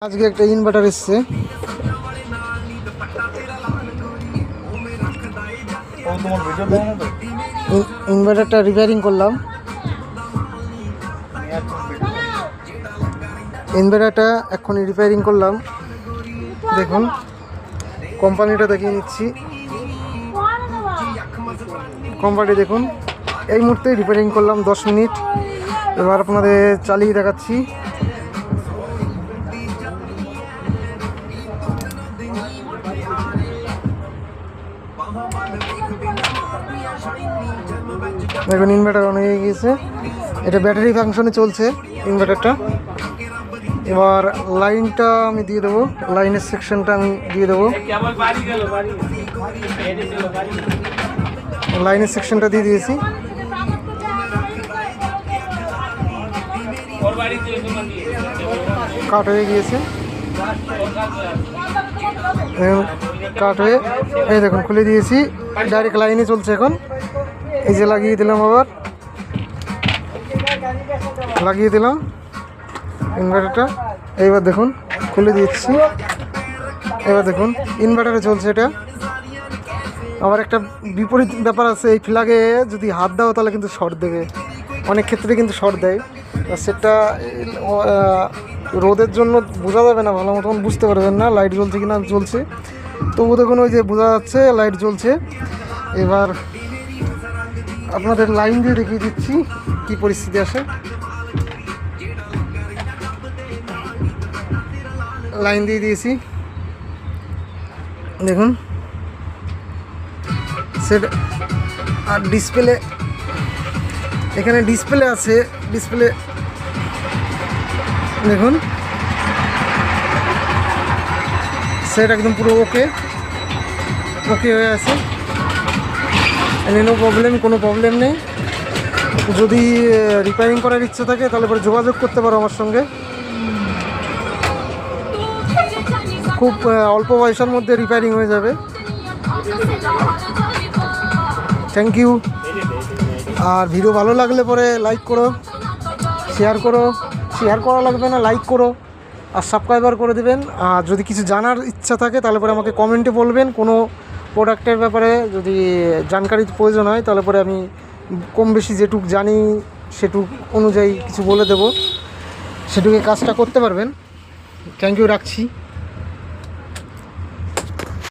আজকে একটা ইনভার্টার এসছে, ইনভার্টারটা রিপেয়ারিং করলাম। ইনভার্টারটা এখনই রিপেয়ারিং করলাম। দেখুন কোম্পানিটা দেখিয়ে নিচ্ছি। কোম্পানি দেখুন, এই মুহূর্তে রিপেয়ারিং করলাম 10 মিনিট। এবার আপনাদের চালিয়ে দেখাচ্ছি। দেখুন ইনভার্টার অন হয়ে গিয়েছে। এটা ব্যাটারি ফাংশনে চলছে ইনভার্টারটা। এবার লাইনটা আমি দিয়ে দেবো, লাইনের সেকশনটা আমি দিয়ে দেবো। লাইনের সেকশনটা দিয়ে দিয়েছি। কাট হয়ে গিয়েছে, কাট হয়ে এই দেখুন খুলে দিয়েছি। ডাইরেক্ট লাইনে চলছে এখন। এই যে লাগিয়ে দিলাম, আবার লাগিয়ে দিলাম ইনভার্টারটা। এইবার দেখুন খুলে দিচ্ছি। এবার দেখুন ইনভার্টারে চলছে এটা। আবার একটা বিপরীত ব্যাপার আছে, এই ফ্ল্যাগে যদি হাত দাও তাহলে কিন্তু শর্ট দেবে, অনেক ক্ষেত্রে কিন্তু শর্ট দেয়। সেটা রোদের জন্য বোঝা যাবে না, ভালো মতন বুঝতে পারবেন না লাইট জ্বলছে কি না জ্বলছে। তবু দেখুন ওই যে বোঝা যাচ্ছে লাইট জ্বলছে। এবার আপনাদের লাইন দিয়ে দেখিয়ে দিচ্ছি কি পরিস্থিতি আসে। লাইন দিয়ে দিয়েছি, দেখুন সেট। আর ডিসপ্লে, এখানে ডিসপ্লে আছে, ডিসপ্লে দেখুন সেট একদম পুরো ওকে ওকে হয়ে আছে। কোনো প্রবলেম নেই। যদি রিপেয়ারিং করার ইচ্ছা থাকে তাহলে পরে যোগাযোগ করতে পারো আমার সঙ্গে। খুব অল্প পয়সার মধ্যে রিপেয়ারিং হয়ে যাবে। Thank you. আর ভিডিও ভালো লাগলে পরে লাইক করো, শেয়ার করো। শেয়ার করা লাগবে না, লাইক করো আর সাবস্ক্রাইবার করে দেবেন। আর যদি কিছু জানার ইচ্ছা থাকে তাহলে পরে আমাকে কমেন্টে বলবেন। কোনো প্রোডাক্টের ব্যাপারে যদি জানকারির প্রয়োজন হয় তাহলে পরে আমি কম বেশি যেটুক জানি সেটুক অনুযায়ী কিছু বলে দেব, সেটুকু কাজটা করতে পারবেন। থ্যাংক ইউ, রাখছি।